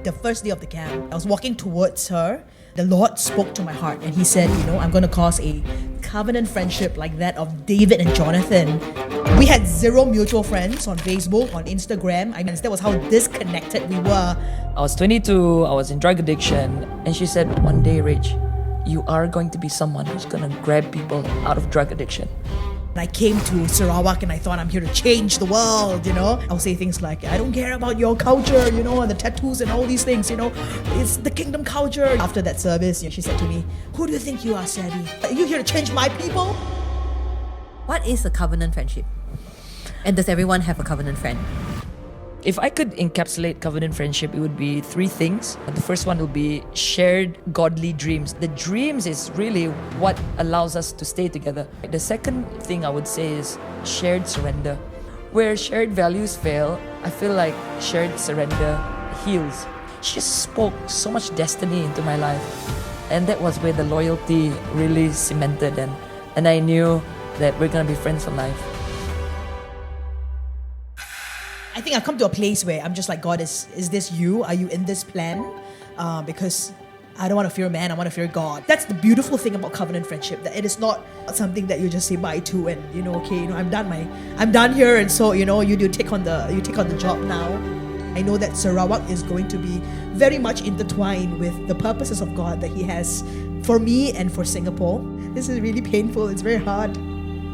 The first day of the camp, I was walking towards her. The Lord spoke to my heart and He said, I'm going to cause a covenant friendship like that of David and Jonathan. We had 0 mutual friends on Facebook, on Instagram. That was how disconnected we were. I was 22, I was in drug addiction, and she said, one day, Rach, you are going to be someone who's going to grab people out of drug addiction. I came to Sarawak and I thought I'm here to change the world, I would say things like, I don't care about your culture, and the tattoos and all these things, it's the kingdom culture. After that service, she said to me, who do you think you are, Sabby? Are you here to change my people? What is a covenant friendship? And does everyone have a covenant friend? If I could encapsulate covenant friendship, it would be 3 things. The first one would be shared godly dreams. The dreams is really what allows us to stay together. The second thing I would say is shared surrender. Where shared values fail, I feel like shared surrender heals. She just spoke so much destiny into my life. And that was where the loyalty really cemented, and I knew that we're going to be friends for life. I think I've come to a place where I'm just like, God, is this you? Are you in this plan? Because I don't want to fear man, I want to fear God. That's the beautiful thing about covenant friendship, that it is not something that you just say bye to and I'm done here, and so you take on the job now. I know that Sarawak is going to be very much intertwined with the purposes of God that He has for me and for Singapore. This is really painful, it's very hard.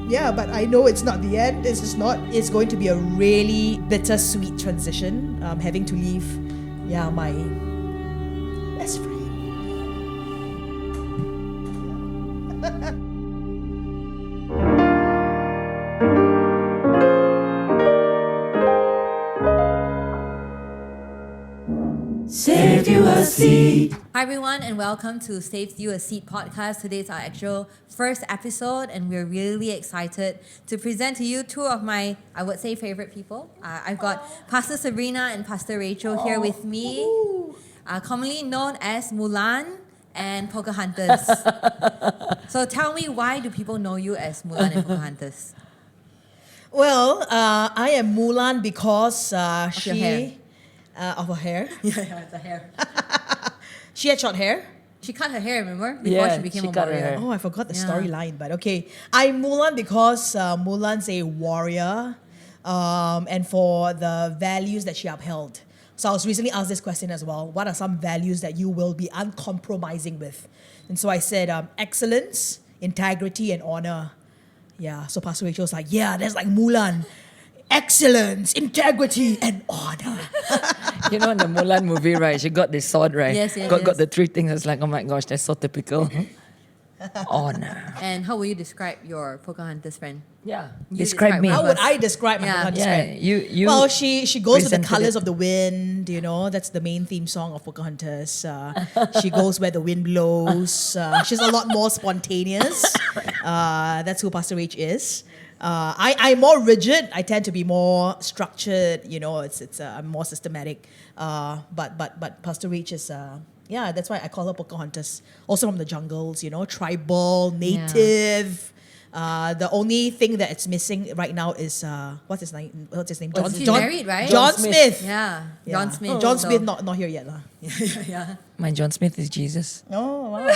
Yeah, but I know it's not the end. It's going to be a really bittersweet transition, having to leave, my best friend. Saved you a seat. Hi everyone, and welcome to Saved You a Seat podcast. Today is our actual first episode, and we're really excited to present to you 2 of my, I would say, favorite people. I've got Pastor Sabrina and Pastor Rachel here with me, commonly known as Mulan and Pocahontas. So tell me, why do people know you as Mulan and Pocahontas? Well, I am Mulan because your hair. Of her hair. Yeah, the hair. She had short hair. She cut her hair, remember? Before she became a cut her warrior. hair. Oh, I forgot the storyline, but okay. I'm Mulan because Mulan's a warrior, and for the values that she upheld. So I was recently asked this question as well. What are some values that you will be uncompromising with? And so I said excellence, integrity, and honor. Yeah, so Pastor Rachel was like, yeah, that's like Mulan. Excellence, integrity, and honor. In the Mulan movie, right? She got this sword, right? Yes. Got the 3 things. It's like, oh my gosh, that's so typical. Honor. And how will you describe your Pocahontas friend? Yeah. You Describe me. How would I describe my Yeah. Pocahontas Yeah, friend? you. Well, she goes with the presented colors it. of the wind, that's the main theme song of Pocahontas. She goes where the wind blows. She's a lot more spontaneous. That's who Pastor Rach is. I'm more rigid. I tend to be more structured. I'm more systematic. But Pastor Rach is that's why I call her Pocahontas. Also from the jungles, tribal, native. The only thing that it's missing right now is what's his name? She's married, right? John Smith. Yeah, John Smith. John So- Smith not here yet, lah. Yeah. My John Smith is Jesus. Oh wow.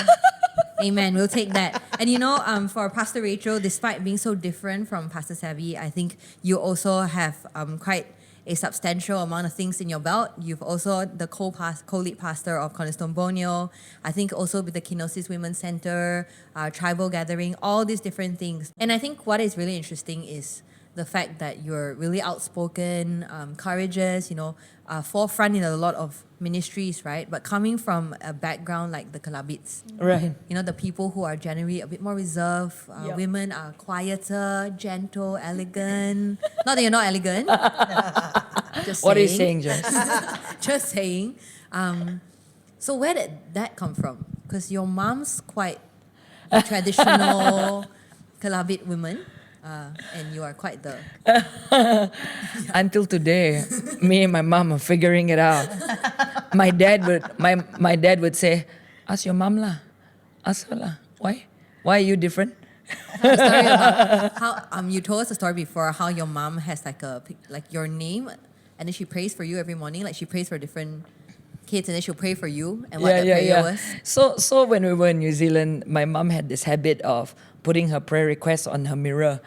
Amen. We'll take that. And for Pastor Rachel, despite being so different from Pastor Savvy, I think you also have quite a substantial amount of things in your belt. You've also the co-lead pastor of Cornerstone Borneo. I think also with the Kenosis Women's Center, tribal gathering, all these different things. And I think what is really interesting is the fact that you're really outspoken, courageous, forefront in a lot of ministries, right? But coming from a background like the Kalabits, Right. the people who are generally a bit more reserved, women are quieter, gentle, elegant. Not that you're not elegant. Just What are you saying, Joyce? Just saying. So where did that come from? Because your mom's quite a traditional Kalabit woman. And you are quite the... Until today, me and my mom are figuring it out. My dad would say, ask your mom lah. Ask her lah. Why? Why are you different? A story about how you told us a story before how your mom has like your name, and then she prays for you every morning. Like she prays for different kids, and then she'll pray for you, and what that prayer was. So when we were in New Zealand, my mom had this habit of putting her prayer requests on her mirror.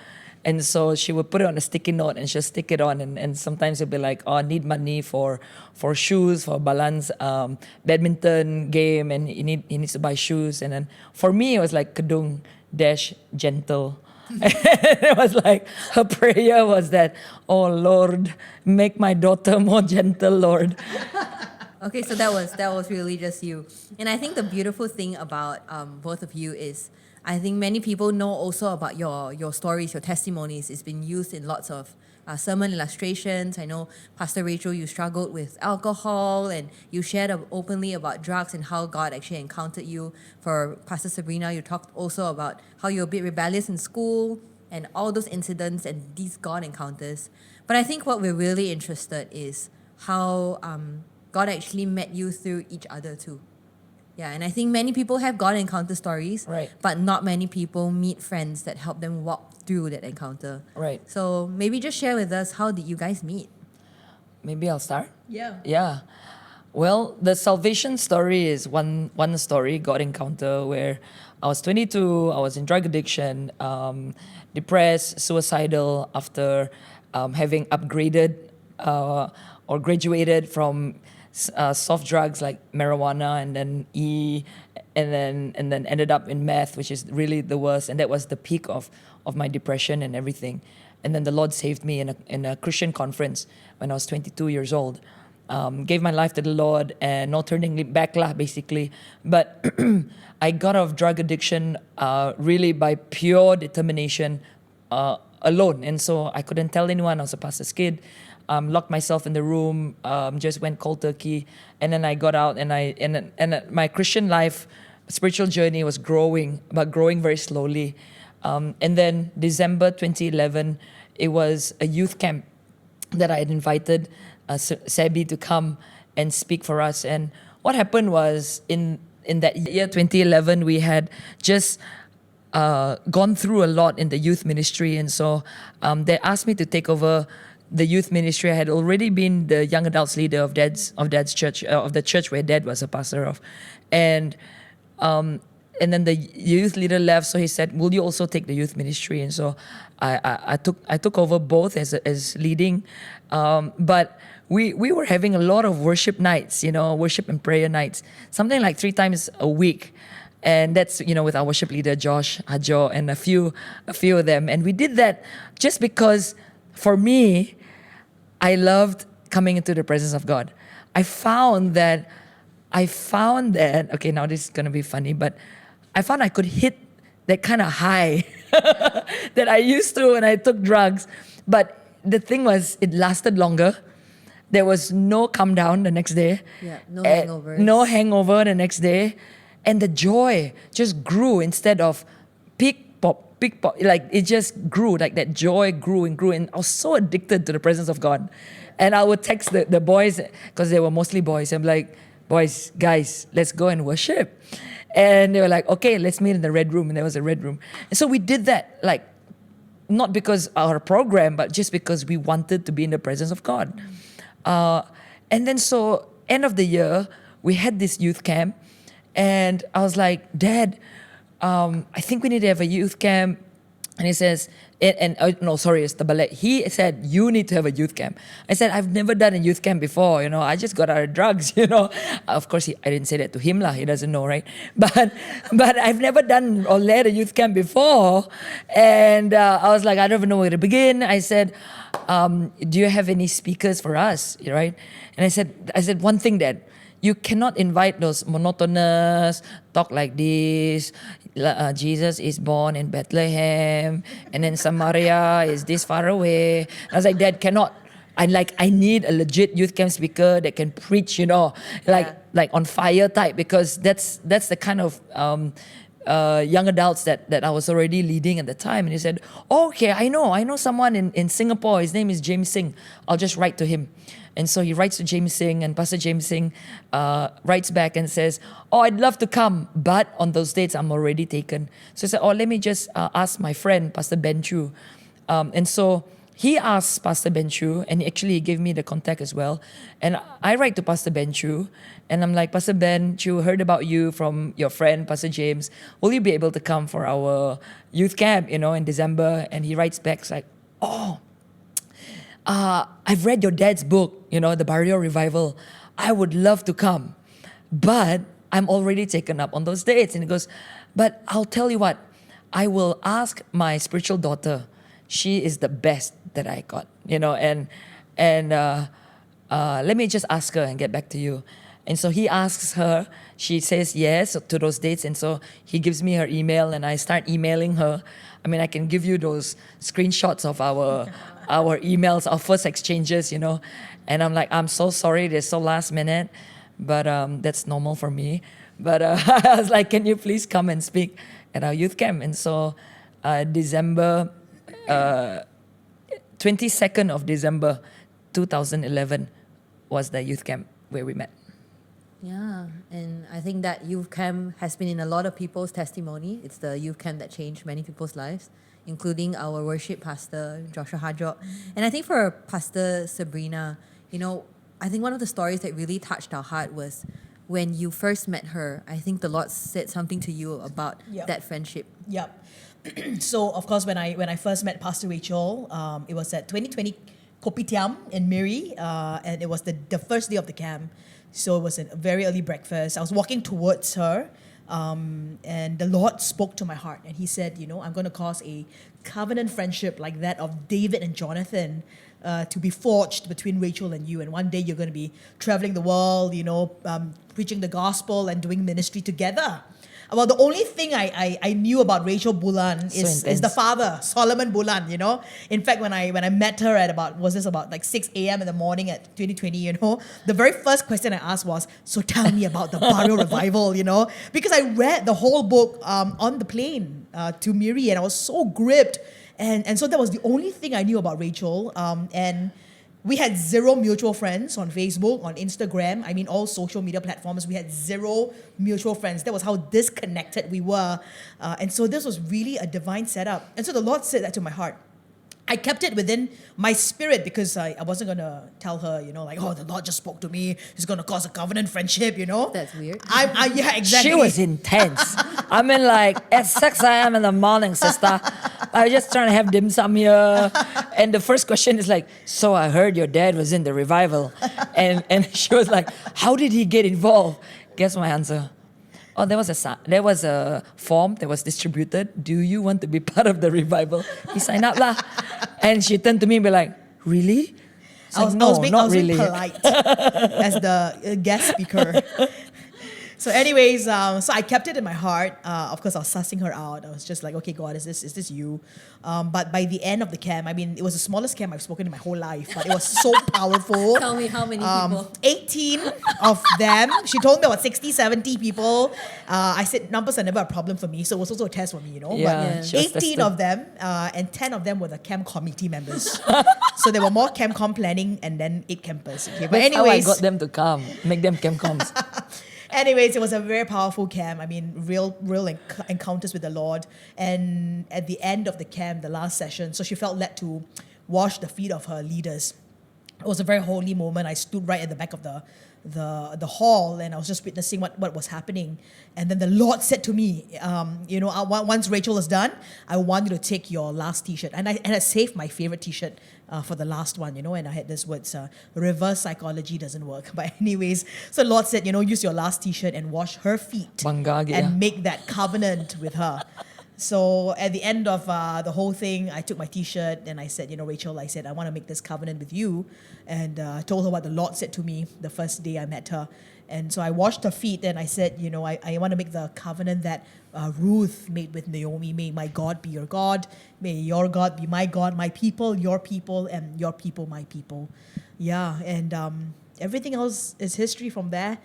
And so she would put it on a sticky note and she'll stick it on. And sometimes it'll be like, oh, I need money for shoes, for Bulan's badminton game, and he needs to buy shoes. And then for me, it was like Kedung - gentle. It was like her prayer was that, oh Lord, make my daughter more gentle, Lord. Okay, so that was really just you. And I think the beautiful thing about both of you is, I think many people know also about your stories, your testimonies. It's been used in lots of sermon illustrations. I know, Pastor Rachel, you struggled with alcohol and you shared openly about drugs and how God actually encountered you. For Pastor Sabrina, you talked also about how you're a bit rebellious in school and all those incidents and these God encounters. But I think what we're really interested is how God actually met you through each other too. Yeah, and I think many people have God encounter stories, right, but not many people meet friends that help them walk through that encounter. Right. So maybe just share with us, how did you guys meet? Maybe I'll start? Yeah. Yeah. Well, the salvation story is one story, God encounter, where I was 22, I was in drug addiction, depressed, suicidal after having upgraded or graduated from soft drugs like marijuana and then and then ended up in meth, which is really the worst. And that was the peak of my depression and everything. And then the Lord saved me in a Christian conference when I was 22 years old. Gave my life to the Lord and no turning back lah, basically. But I got out of drug addiction really by pure determination alone. And so I couldn't tell anyone. I was a pastor's kid. Locked myself in the room, just went cold turkey, and then I got out, and my Christian life, spiritual journey was growing, but growing very slowly. And then December 2011, it was a youth camp that I had invited Sabi to come and speak for us. And what happened was in that year 2011, we had just gone through a lot in the youth ministry, and so they asked me to take over the youth ministry. I had already been the young adults leader of Dad's church, of the church where Dad was a pastor of, and then the youth leader left. So he said, "Will you also take the youth ministry?" And so I took over both as leading, but we were having a lot of worship nights, worship and prayer nights, something like 3 times a week. And that's, with our worship leader, Josh, Hajo, and a few of them. And we did that just because, for me, I loved coming into the presence of God. I found that, okay, now this is going to be funny, but I found I could hit that kind of high that I used to when I took drugs. But the thing was, it lasted longer. There was no come down the next day. Yeah, no hangovers. No hangover the next day. And the joy just grew instead of peak pop. Like it just grew, like that joy grew and grew. And I was so addicted to the presence of God. And I would text the boys, because they were mostly boys. I'm like, boys, guys, let's go and worship. And they were like, okay, let's meet in the red room. And there was a red room. And so we did that, like, not because our program, but just because we wanted to be in the presence of God. And then so end of the year, we had this youth camp. And I was like, Dad, I think we need to have a youth camp. And he says, no, sorry, it's Tabalek. He said, you need to have a youth camp. I said, I've never done a youth camp before. I just got out of drugs, Of course, I didn't say that to him, lah. He doesn't know, right? But I've never done or led a youth camp before. And I was like, I don't even know where to begin. I said, do you have any speakers for us, right? And I said, one thing, Dad. You cannot invite those monotonous, talk like this, Jesus is born in Bethlehem, and then Samaria is this far away. I was like, Dad, cannot. I need a legit youth camp speaker that can preach, like on fire type, because that's the kind of young adults that I was already leading at the time. And he said, oh, okay, I know someone in Singapore. His name is James Singh. I'll just write to him. And so he writes to James Singh, and Pastor James Singh writes back and says, oh, I'd love to come, but on those dates, I'm already taken. So I said, oh, let me just ask my friend, Pastor Ben Chu. And so he asked Pastor Benchu, and actually he gave me the contact as well. And I write to Pastor Benchu, and I'm like, Pastor Benchu, heard about you from your friend, Pastor James. Will you be able to come for our youth camp, in December? And he writes back, like, I've read your dad's book, the Barrio Revival. I would love to come, but I'm already taken up on those dates. And he goes, but I'll tell you what, I will ask my spiritual daughter. She is the best that I got, and let me just ask her and get back to you. And so he asks her, she says yes to those dates. And so he gives me her email and I start emailing her. I mean, I can give you those screenshots of our emails, our first exchanges, And I'm like, I'm so sorry, they're so last minute, but that's normal for me. But I was like, can you please come and speak at our youth camp? And so December 22nd of December 2011 was the youth camp where we met. Yeah, and I think that youth camp has been in a lot of people's testimony. It's the youth camp that changed many people's lives, including our worship pastor, Joshua Hajok. And I think for Pastor Sabrina, I think one of the stories that really touched our heart was when you first met her. I think the Lord said something to you about that friendship. Yep. So, of course, when I first met Pastor Rachel, it was at 2020 Kopitiam in Miri, and it was the first day of the camp. So it was a very early breakfast. I was walking towards her, and the Lord spoke to my heart, and He said, I'm going to cause a covenant friendship like that of David and Jonathan to be forged between Rachel and you. And one day you're going to be traveling the world, preaching the gospel and doing ministry together. Well, the only thing I knew about Rachel Bulan is the father, Solomon Bulan, In fact, when I met her at about 6 a.m. in the morning at 2020, the very first question I asked was, so tell me about the Barrio Revival, because I read the whole book on the plane to Miri, and I was so gripped. And so that was the only thing I knew about Rachel. And we had zero mutual friends on Facebook, on Instagram. I mean, all social media platforms. We had zero mutual friends. That was how disconnected we were. And so this was really a divine setup. And so the Lord said that to my heart. I kept it within my spirit because I wasn't going to tell her, the Lord just spoke to me. He's going to cause a covenant friendship, That's weird. Yeah, exactly. She was intense. I mean, at 6 a.m. in the morning, sister, I was just trying to have dim sum here. And the first question is like, so I heard your dad was in the revival. And she was like, how did he get involved? Guess my answer. Oh, there was a form that was distributed. Do you want to be part of the revival? He signed up lah. And she turned to me and be like, really? I was being polite as the guest speaker. So anyways, so I kept it in my heart. Of course, I was sussing her out. I was just like, okay, God, is this you? But by the end of the camp, I mean, it was the smallest camp I've spoken in my whole life, but it was so powerful. Tell me how many people? 18 of them. She told me about 60, 70 people. I said numbers are never a problem for me, so it was also a test for me, Yeah, But 18 of them, and 10 of them were the camp committee members. So there were more camp com planning and then 8 campers. Okay, but That's anyways, how I got them to come, make them camp coms. Anyways, it was a very powerful camp. I mean, real encounters with the Lord. And at the end of the camp, the last session, so she felt led to wash the feet of her leaders. It was a very holy moment. I stood right at the back of the hall, and I was just witnessing what was happening. And then the Lord said to me, once Rachel is done, I want you to take your last T-shirt. And I saved my favorite T-shirt for the last one, and I had this words, reverse psychology doesn't work. But anyways, so the Lord said, use your last T-shirt and wash her feet and make that covenant with her. So at the end of the whole thing, I took my T-shirt and I said, Rachel, I said, I want to make this covenant with you. And I told her what the Lord said to me the first day I met her. And so I washed her feet and I said, I want to make the covenant that Ruth made with Naomi. May my God be your God. May your God be my God, my people, your people, and your people, my people. Yeah, and everything else is history from there.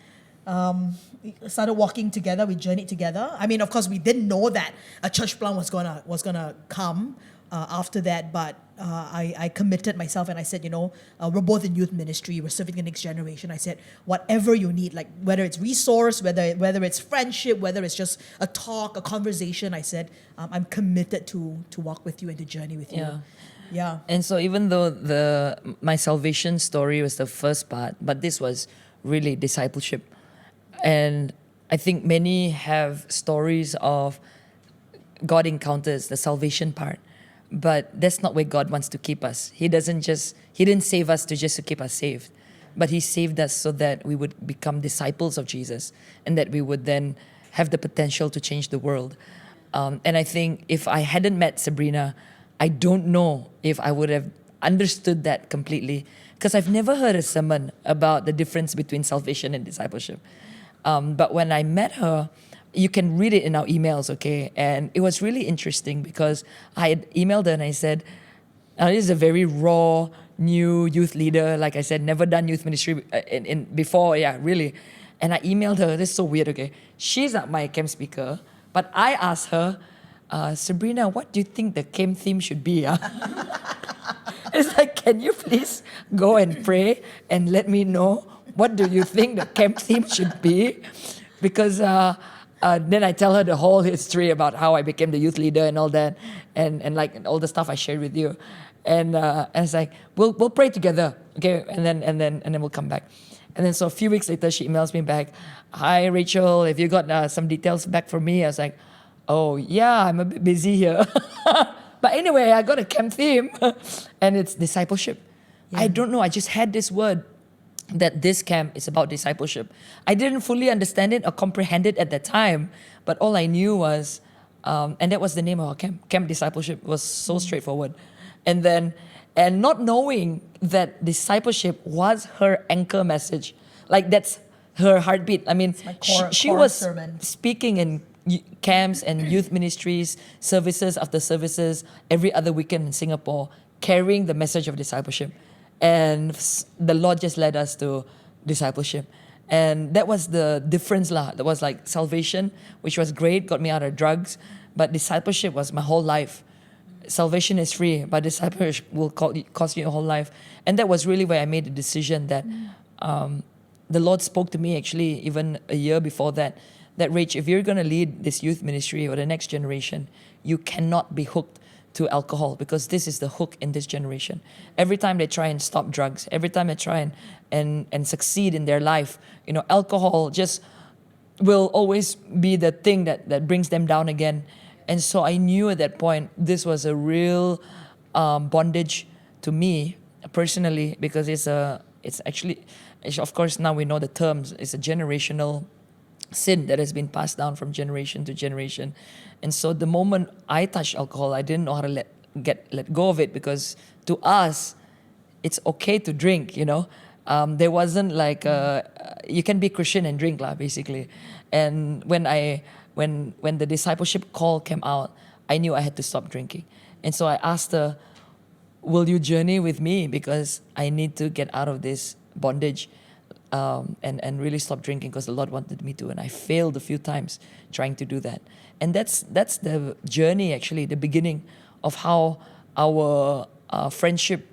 We started walking together. We journeyed together. I mean, of course, we didn't know that a church plant was gonna come after that. But I committed myself, and I said, we're both in youth ministry. We're serving the next generation. I said, whatever you need, like whether it's resource, whether it's friendship, whether it's just a talk, a conversation. I said, I'm committed to walk with you and to journey with you. Yeah. And so even though my salvation story was the first part, but this was really discipleship. And I think many have stories of God encounters, the salvation part. But that's not where God wants to keep us. He didn't save us to keep us saved. But He saved us so that we would become disciples of Jesus and that we would then have the potential to change the world. And I think if I hadn't met Sabrina, I don't know if I would have understood that completely, because I've never heard a sermon about the difference between salvation and discipleship. But when I met her, you can read it in our emails, okay? And it was really interesting because I had emailed her and I said, this is a very raw, new youth leader. Like I said, never done youth ministry in before, yeah, really. And I emailed her, this is so weird, okay? She's not my camp speaker, but I asked her, Sabrina, what do you think the camp theme should be? It's like, can you please go and pray and let me know what do you think the camp theme should be? Because then I tell her the whole history about how I became the youth leader and all that, and like all the stuff I shared with you, and it's like we'll pray together, okay, and then we'll come back, and then so a few weeks later she emails me back, hi Rachel, have you got some details back for me? I was like, oh yeah, I'm a bit busy here, but anyway, I got a camp theme, and it's discipleship. I don't know, I just had this word that this camp is about discipleship. I didn't fully understand it or comprehend it at that time, but all I knew was, and that was the name of our camp. Camp Discipleship was so straightforward. And not knowing that discipleship was her anchor message, like that's her heartbeat. I mean, she was sermon. Speaking in camps and youth ministries, services after services, every other weekend in Singapore, carrying the message of discipleship. And the Lord just led us to discipleship. And that was the difference lah. That was like salvation, which was great, got me out of drugs. But discipleship was my whole life. Salvation is free, but discipleship will cost you your whole life. And that was really where I made the decision that the Lord spoke to me actually even a year before that Rach, if you're going to lead this youth ministry or the next generation, you cannot be hooked to alcohol, because this is the hook in this generation. Every time they try and stop drugs, every time they try and succeed in their life, alcohol just will always be the thing that brings them down again. And so I knew at that point this was a real bondage to me personally, because it's actually, of course now we know the terms, it's a generational sin that has been passed down from generation to generation. And so the moment I touched alcohol, I didn't know how to let go of it, because to us, it's okay to drink, There wasn't like, you can be Christian and drink lah, basically. And when the discipleship call came out, I knew I had to stop drinking. And so I asked her, will you journey with me? Because I need to get out of this bondage. And really stop drinking, because the Lord wanted me to, and I failed a few times trying to do that. And that's the journey, actually, the beginning of how our friendship,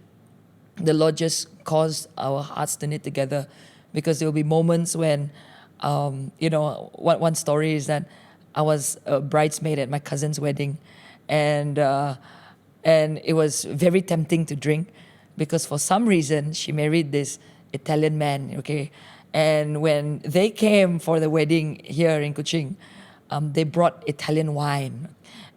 the Lord just caused our hearts to knit together, because there will be moments when, one story is that I was a bridesmaid at my cousin's wedding, and it was very tempting to drink, because for some reason she married this Italian man, okay? And when they came for the wedding here in Kuching, they brought Italian wine.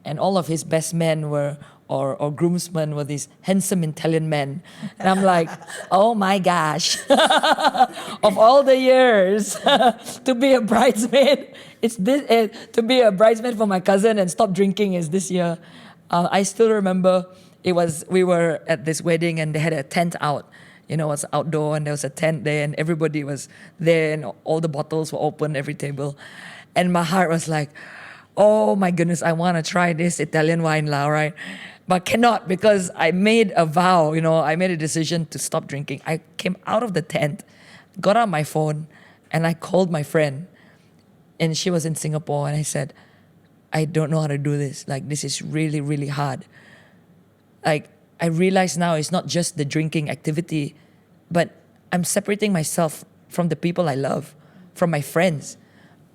And all of his best men were, or groomsmen were these handsome Italian men. And I'm like, oh my gosh, of all the years to be a bridesmaid, to be a bridesmaid for my cousin and stop drinking is this year. I still remember we were at this wedding and they had a tent out. It was outdoor and there was a tent there and everybody was there and all the bottles were open, every table. And my heart was like, oh my goodness, I want to try this Italian wine now, right? But cannot, because I made a vow, I made a decision to stop drinking. I came out of the tent, got out my phone, and I called my friend. And she was in Singapore and I said, I don't know how to do this. Like, this is really, really hard. Like, I realize now it's not just the drinking activity, but I'm separating myself from the people I love, from my friends.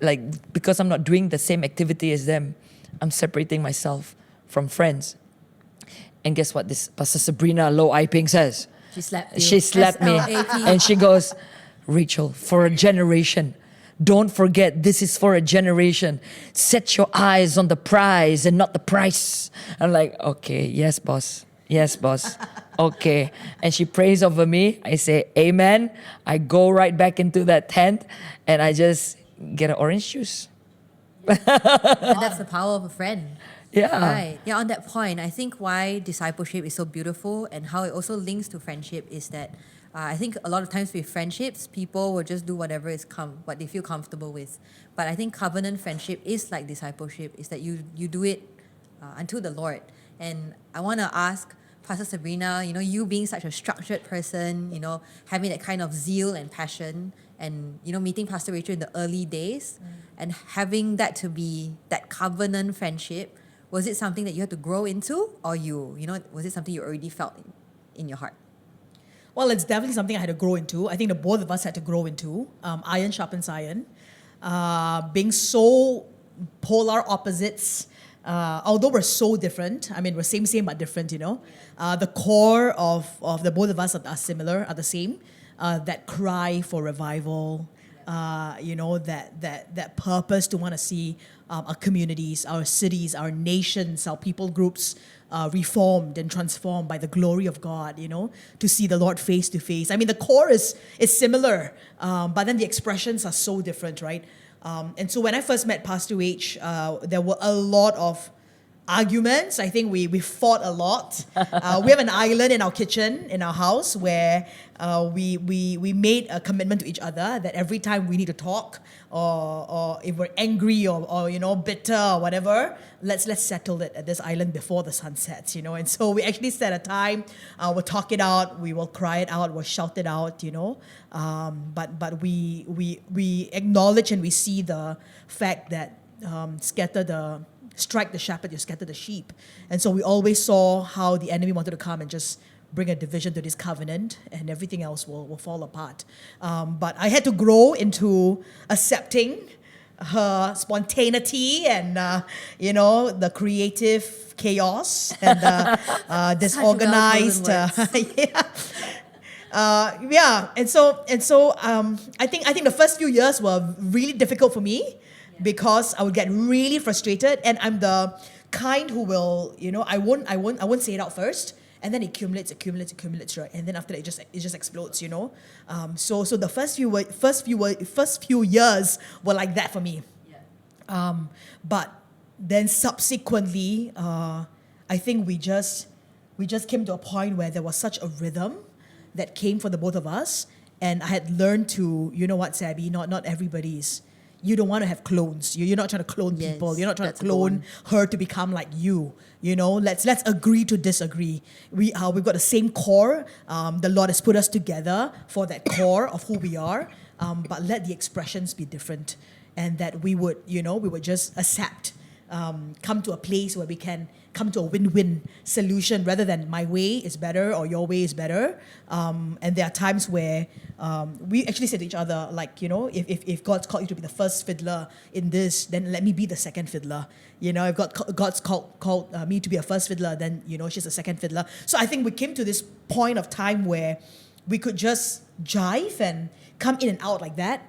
Like, because I'm not doing the same activity as them, I'm separating myself from friends. And guess what this Pastor Sabrina Low Iping says? She slapped you. She slapped me. SLAP. And she goes, Rachel, for a generation, don't forget this is for a generation. Set your eyes on the prize and not the price. I'm like, okay, yes, boss. Yes, boss. Okay. And she prays over me. I say, amen. I go right back into that tent and I just get an orange juice. And that's the power of a friend. Yeah. Right. Yeah, on that point, I think why discipleship is so beautiful and how it also links to friendship is that I think a lot of times with friendships, people will just do whatever what they feel comfortable with. But I think covenant friendship is like discipleship, is that you do it unto the Lord. And I want to ask Pastor Sabrina, you being such a structured person, having that kind of zeal and passion, and meeting Pastor Rachel in the early days, and having that to be that covenant friendship. Was it something that you had to grow into, or was it something you already felt in your heart? Well, it's definitely something I had to grow into. I think the both of us had to grow into. Iron sharpens iron. Being so polar opposites, although we're so different. I mean, we're same but different, The core of the both of us are similar, are the same. That cry for revival, that purpose to want to see our communities, our cities, our nations, our people groups reformed and transformed by the glory of God, to see the Lord face to face. I mean, the core is similar, but then the expressions are so different, right? And so when I first met Pastor H, there were a lot of arguments. I think we fought a lot. We have an island in our kitchen, in our house, where we made a commitment to each other that every time we need to talk, or if we're angry or bitter or whatever, let's settle it at this island before the sun sets, And so we actually set a time. We'll talk it out. We will cry it out. We'll shout it out, But we acknowledge and we see the fact that strike the shepherd, you scatter the sheep. And so we always saw how the enemy wanted to come and just bring a division to this covenant, and everything else will fall apart. But I had to grow into accepting her spontaneity and, the creative chaos and disorganized. And so I think the first few years were really difficult for me, because I would get really frustrated, and I'm the kind who will, I won't say it out first, and then it accumulates, right? And then after that, it just explodes, So the first few years were like that for me. But then subsequently, I think we just came to a point where there was such a rhythm that came for the both of us, and I had learned to, Sabby, not everybody's. You don't want to have clones. You're not trying to clone people. You're not trying to clone her to become like you. Let's agree to disagree. We've got the same core. The Lord has put us together for that core of who we are. But let the expressions be different, and that we would just accept, come to a place where we can come to a win-win solution rather than my way is better or your way is better. And there are times where we actually say to each other, like, if God's called you to be the first fiddler in this, then let me be the second fiddler. If God's called me to be a first fiddler, then, she's a second fiddler. So I think we came to this point of time where we could just jive and come in and out like that.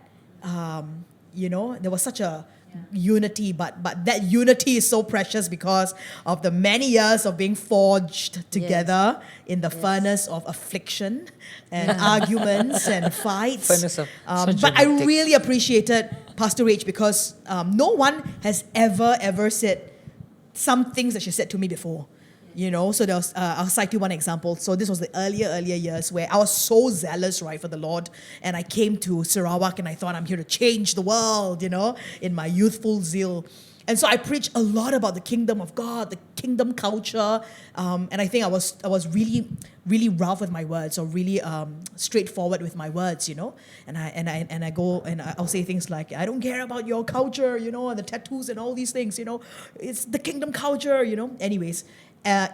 There was such a unity, but that unity is so precious because of the many years of being forged together in the furnace of affliction and arguments and fights. But I really appreciated Pastor H, because no one has ever said some things that she said to me before. So there was, I'll cite you one example. So this was the earlier years where I was so zealous, right, for the Lord. And I came to Sarawak and I thought I'm here to change the world, in my youthful zeal. And so I preached a lot about the kingdom of God, the kingdom culture. And I think I was really, really rough with my words, or really straightforward with my words, And I go and I'll say things like, I don't care about your culture, and the tattoos and all these things, It's the kingdom culture, Anyways.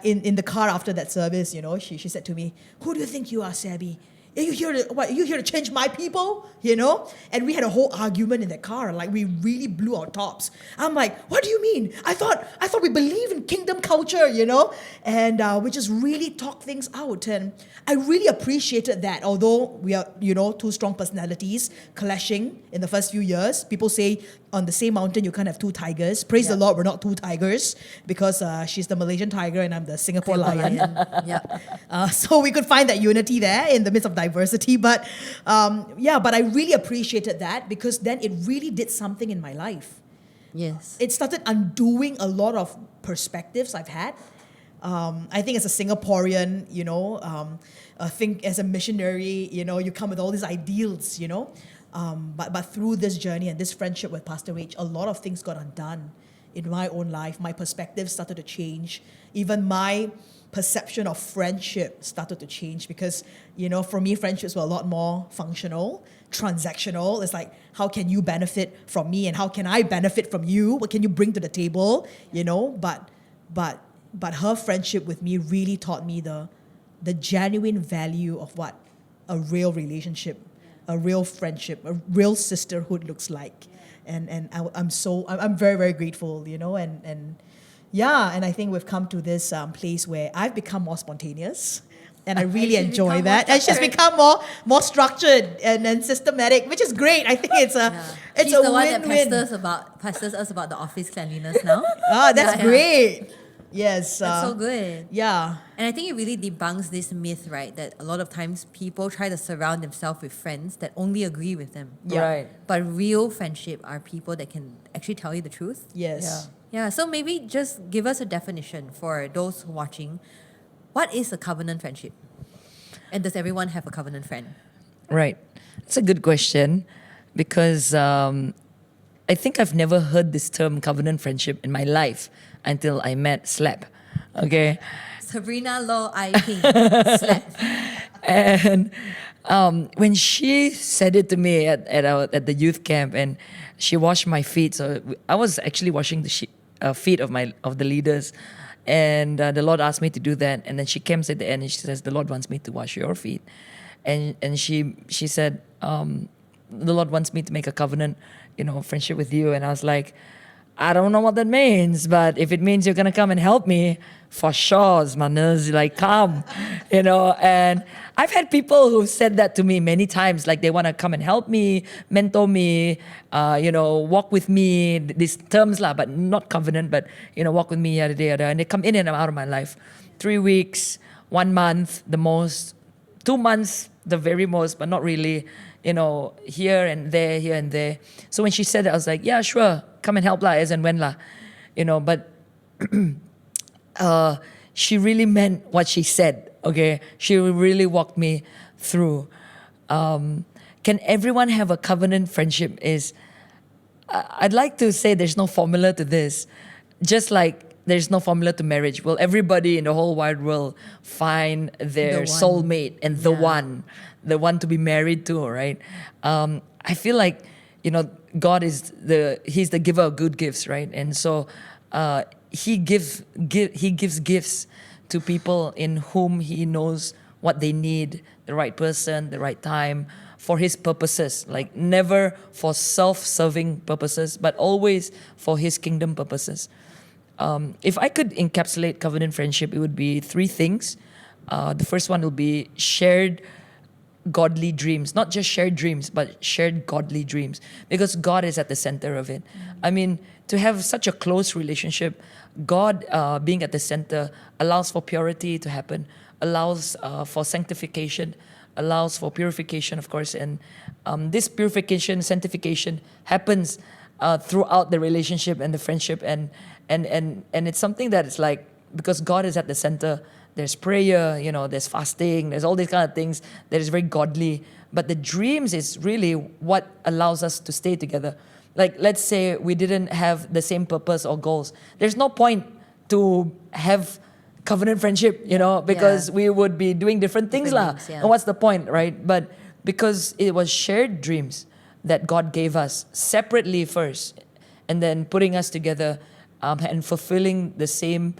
In the car after that service, she said to me, who do you think you are, Sabby? Are you here to, what, are you here to change my people? You know? And we had a whole argument in that car. Like, we really blew our tops. I'm like, what do you mean? I thought we believe in kingdom culture, you know? And we just really talked things out. And I really appreciated that. Although we are, you know, two strong personalities clashing in the first few years. People say on the same mountain you can't have two tigers. Praise the Lord, we're not two tigers, because she's the Malaysian tiger and I'm the Singapore lion. So we could find that unity there in the midst of diversity. But but I really appreciated that, because then it really did something in my life. Yes. It started undoing a lot of perspectives I've had. I think as a Singaporean, you know, I think as a missionary, you know, you come with all these ideals, you know. But through this journey and this friendship with Pastor Rach, a lot of things got undone in my own life. My perspective started to change. Even my perception of friendship started to change, because, you know, for me, friendships were a lot more functional, transactional. It's like, how can you benefit from me and how can I benefit from you? What can you bring to the table? You know, but her friendship with me really taught me the genuine value of what a real relationship, a real friendship, a real sisterhood looks like. And I'm very, very grateful, you know, and I think we've come to this place where I've become more spontaneous, and I really enjoy that. And she's become more structured and systematic, which is great. I think it's a She's a the one win-win. that pesters us about the office cleanliness now. That's great. Yes. That's so good. Yeah. And I think it really debunks this myth, right, that a lot of times people try to surround themselves with friends that only agree with them. Yeah. Right. But real friendship are people that can actually tell you the truth. Yes. Yeah, so maybe just give us a definition for those watching. What is a covenant friendship? And does everyone have a covenant friend? Right. That's a good question, because I think I've never heard this term covenant friendship in my life until I met Slap. Okay. Sabrina Law I King. Slap. And when she said it to me at the youth camp, and she washed my feet, so I was actually washing the feet of the leaders, and the Lord asked me to do that. And then she comes at the end and she says, "The Lord wants me to wash your feet," and she said, "The Lord wants me to make a covenant, you know, friendship with you." And I was like, I don't know what that means, but if it means you're gonna come and help me, for sure, manas, like, come, you know. And I've had people who said that to me many times, like they want to come and help me, mentor me, you know, walk with me, these terms lah, but not covenant, but, you know, walk with me, yada, yada. And they come in and out of my life. 3 weeks, 1 month, the most, 2 months, the very most, but not really, you know, here and there. So when she said it, I was like, yeah, sure, come and help lah, as and when lah, you know. But she really meant what she said, okay? She really walked me through. Can everyone have a covenant friendship? I'd like to say there's no formula to this. Just like there's no formula to marriage. Will everybody in the whole wide world find their soulmate and the one to be married to, right? I feel like, you know, God He's the giver of good gifts, right? And so He gives gifts to people in whom He knows what they need, the right person, the right time, for His purposes. Like, never for self-serving purposes, but always for His kingdom purposes. If I could encapsulate covenant friendship, it would be 3 things. The first one will be shared godly dreams, not just shared dreams, but shared godly dreams, because God is at the center of it. I mean, to have such a close relationship, God being at the center allows for purity to happen, allows for sanctification, allows for purification, of course, and this purification, sanctification happens throughout the relationship and the friendship, and it's something that is like, because God is at the center, there's prayer, you know, there's fasting, there's all these kind of things that is very godly. But the dreams is really what allows us to stay together. Like, let's say we didn't have the same purpose or goals. There's no point to have covenant friendship, you know, because we would be doing different things lah. And what's the point, right? But because it was shared dreams that God gave us separately first, and then putting us together and fulfilling the same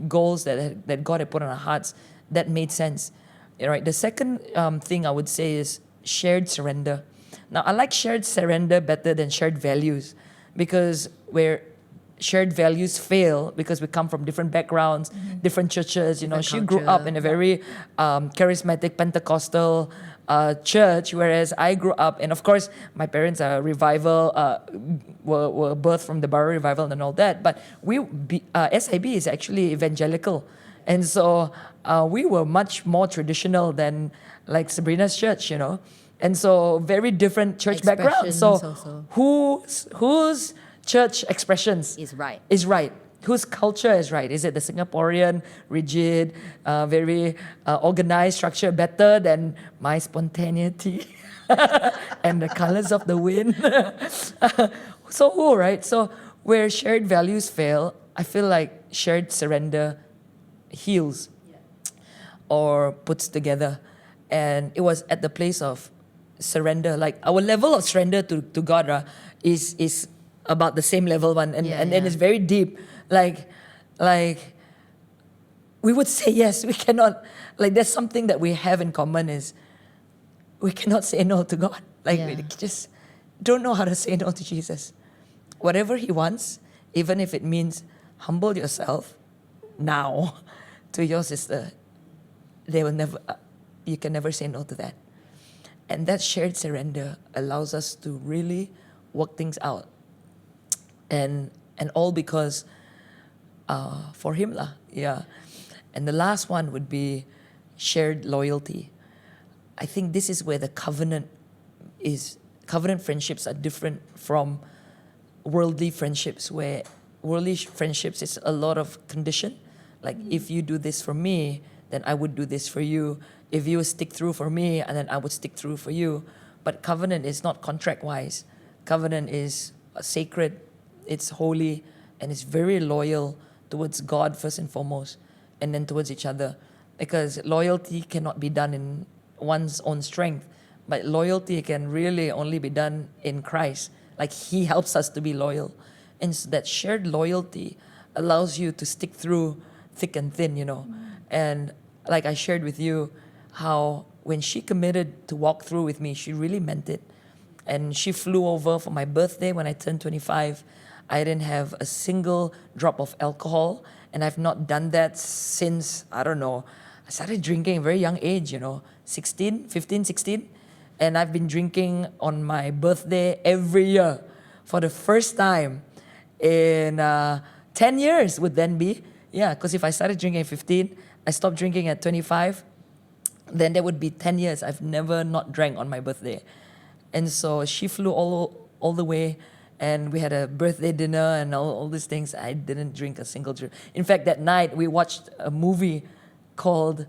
goals that God had put on our hearts, that made sense. Right. The second thing I would say is shared surrender. Now, I like shared surrender better than shared values, because where shared values fail because we come from different backgrounds, different churches. You know, Different she grew up culture. in a very charismatic Pentecostal church, whereas I grew up, and of course, my parents are revival, were birthed from the Barrow revival and all that. But SIB is actually evangelical, and so we were much more traditional than like Sabrina's church, you know, and so very different church backgrounds. So Expressions whose church expressions is right. is right? Whose culture is right? Is it the Singaporean, rigid, very organized structure better than my spontaneity and the colors of the wind? So who, right? So where shared values fail, I feel like shared surrender heals or puts together. And it was at the place of surrender. Like our level of surrender to God is about the same level one, and then it's very deep. Like we would say yes, we cannot. Like there's something that we have in common is we cannot say no to God. Like we just don't know how to say no to Jesus. Whatever He wants, even if it means humble yourself now to your sister, they will never. You can never say no to that. And that shared surrender allows us to really work things out. And all because for Him lah. Yeah. And the last one would be shared loyalty. I think this is where the covenant friendships are different from worldly friendships, where worldly friendships is a lot of condition. Like if you do this for me, then I would do this for you. If you stick through for me, and then I would stick through for you. But covenant is not contract-wise. Covenant is sacred, it's holy, and it's very loyal towards God first and foremost, and then towards each other. Because loyalty cannot be done in one's own strength, but loyalty can really only be done in Christ. Like He helps us to be loyal. And so that shared loyalty allows you to stick through thick and thin, you know. And like I shared with you, how when she committed to walk through with me, she really meant it. And she flew over for my birthday when I turned 25. I didn't have a single drop of alcohol, and I've not done that since, I don't know, I started drinking at a very young age, you know, 15, 16. And I've been drinking on my birthday every year for the first time in 10 years would then be. Yeah, because if I started drinking at 15, I stopped drinking at 25, then there would be 10 years. I've never not drank on my birthday. And so she flew all the way, and we had a birthday dinner and all these things. I didn't drink a single drink. In fact, that night we watched a movie called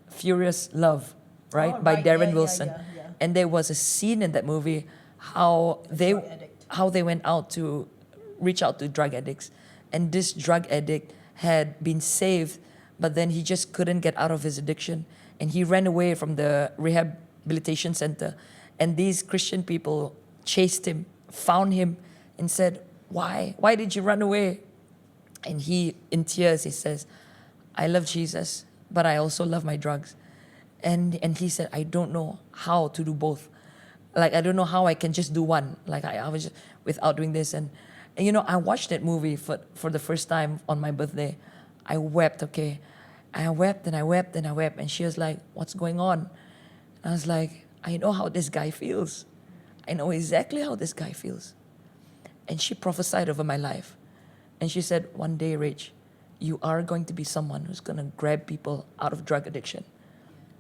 Furious Love, right? By Darren Wilson. Yeah. And there was a scene in that movie how they went out to reach out to drug addicts. And this drug addict had been saved, but then he just couldn't get out of his addiction. And he ran away from the rehabilitation center. And these Christian people chased him, found him, and said, "Why? Why did you run away?" And he, in tears, he says, "I love Jesus, but I also love my drugs." And he said, "I don't know how to do both. Like, I don't know how I can just do one. Like, I was just, without doing this." And you know, I watched that movie for the first time on my birthday. I wept, okay. I wept and I wept and I wept. And she was like, "What's going on?" And I was like, "I know how this guy feels. I know exactly how this guy feels." And she prophesied over my life. And she said, "One day, Rach, you are going to be someone who's going to grab people out of drug addiction.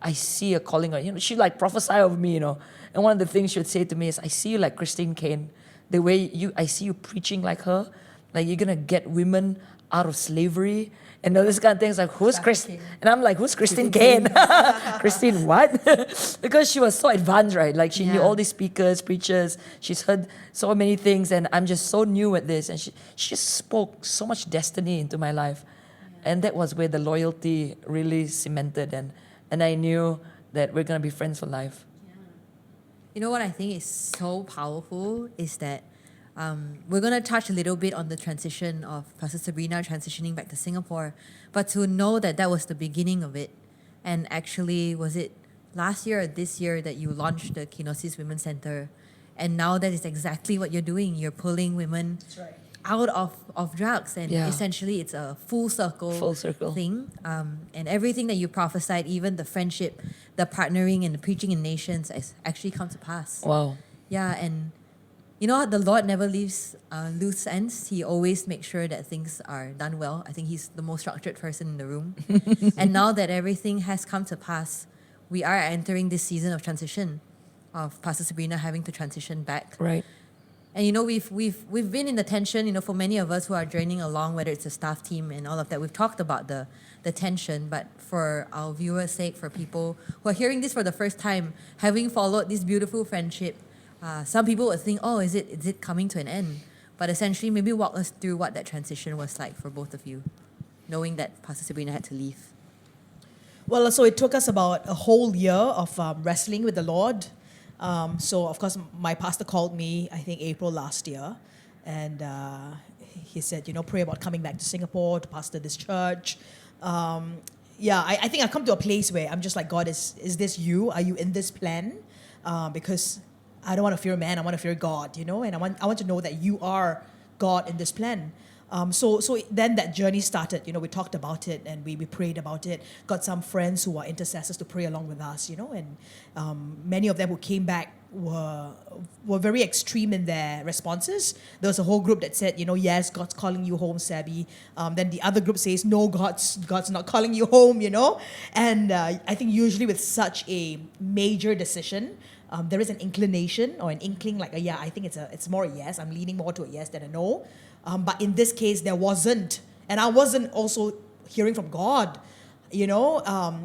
I see a calling on you." She like prophesy over me, you know. And one of the things she would say to me is, "I see you like Christine Kane. The way I see you preaching like her. Like you're going to get women out of slavery." And all this kind of things, like, who's Christine? And I'm like, who's Christine Kane? Christine what? Because she was so advanced, right? Like she knew all these speakers, preachers. She's heard so many things, and I'm just so new at this. And she just spoke so much destiny into my life. And that was where the loyalty really cemented. And I knew that we're going to be friends for life. You know what I think is so powerful is that we're going to touch a little bit on the transition of Pastor Sabrina transitioning back to Singapore, but to know that that was the beginning of it, And actually, was it last year or this year that you launched the Kenosis Women's Center? And now that is exactly what you're doing. You're pulling women out of drugs. And essentially, it's a full circle thing. And everything that you prophesied, even the friendship, the partnering and the preaching in nations, has actually come to pass. Wow. Yeah, and you know, the Lord never leaves loose ends. He always makes sure that things are done well. I think He's the most structured person in the room. And now that everything has come to pass, we are entering this season of transition, of Pastor Sabrina having to transition back. Right. And you know, we've been in the tension, you know, for many of us who are journeying along, whether it's a staff team and all of that, we've talked about the tension. But for our viewers' sake, for people who are hearing this for the first time, having followed this beautiful friendship, some people would think, oh, is it coming to an end? But essentially, maybe walk us through what that transition was like for both of you, knowing that Pastor Sabrina had to leave. Well, so it took us about a whole year of wrestling with the Lord. So, of course, my pastor called me, I think, April last year. And he said, you know, pray about coming back to Singapore to pastor this church. I think I've come to a place where I'm just like, God, is this you? Are you in this plan? Because I don't want to fear man, I want to fear God, you know, and I want to know that you are God in this plan. So then that journey started, you know, we talked about it and we prayed about it, got some friends who are intercessors to pray along with us, you know, and many of them who came back were very extreme in their responses. There was a whole group that said, you know, yes, God's calling you home, Sabi. Then the other group says, no, God's not calling you home, you know. And I think usually with such a major decision, there is an inclination or an inkling like, I think it's more a yes. I'm leaning more to a yes than a no. But in this case, there wasn't. And I wasn't also hearing from God, you know.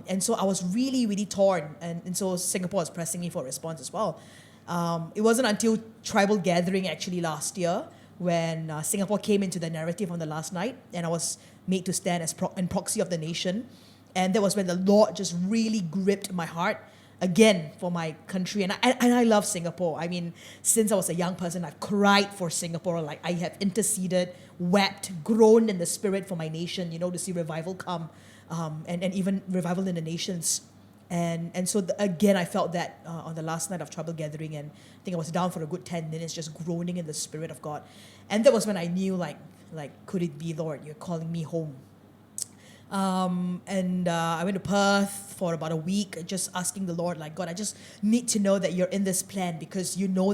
And so I was really, really torn. And so Singapore was pressing me for a response as well. It wasn't until tribal gathering actually last year when Singapore came into the narrative on the last night and I was made to stand as in proxy of the nation. And that was when the Lord just really gripped my heart again for my country. And I love Singapore. I mean, since I was a young person, I've cried for Singapore. Like, I have interceded, wept, groaned in the spirit for my nation, you know, to see revival come, and even revival in the nations. And so again, I felt that on the last night of Tribal Gathering, and I think I was down for a good 10 minutes just groaning in the spirit of God. And that was when I knew, like, could it be, Lord, you're calling me home? I went to Perth for about a week, just asking the Lord, like, God, I just need to know that you're in this plan, because you know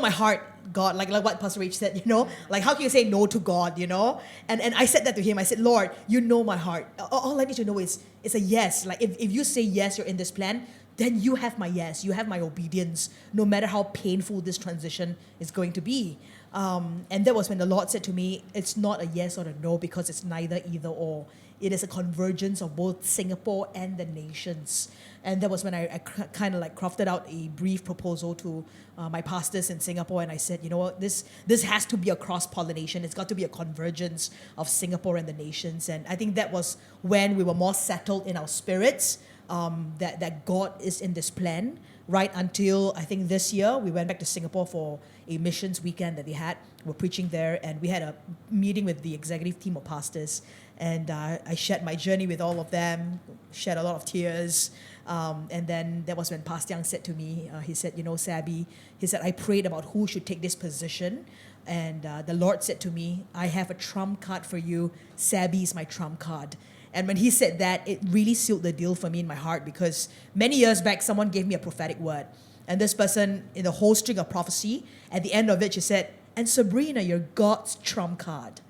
my heart, God, like what Pastor Rach said, you know, like, how can you say no to God, you know? And I said that to him. I said, Lord, you know my heart. All I need to know is a yes. Like, if you say yes, you're in this plan, then you have my yes, you have my obedience, no matter how painful this transition is going to be. And that was when the Lord said to me, it's not a yes or a no, because it's neither either or. It is a convergence of both Singapore and the nations. And that was when I kind of like crafted out a brief proposal to my pastors in Singapore. And I said, you know what, this has to be a cross-pollination. It's got to be a convergence of Singapore and the nations. And I think that was when we were more settled in our spirits, that God is in this plan. Right until I think this year, we went back to Singapore for a missions weekend that they had. We're preaching there, and we had a meeting with the executive team of pastors. And I shared my journey with all of them, shed a lot of tears. And then that was when Pastor Young said to me, he said, you know, Sabi, he said, I prayed about who should take this position. And the Lord said to me, I have a trump card for you. Sabi is my trump card. And when he said that, it really sealed the deal for me in my heart, because many years back, someone gave me a prophetic word. And this person, in the whole string of prophecy, at the end of it, she said, and Sabrina, you're God's trump card.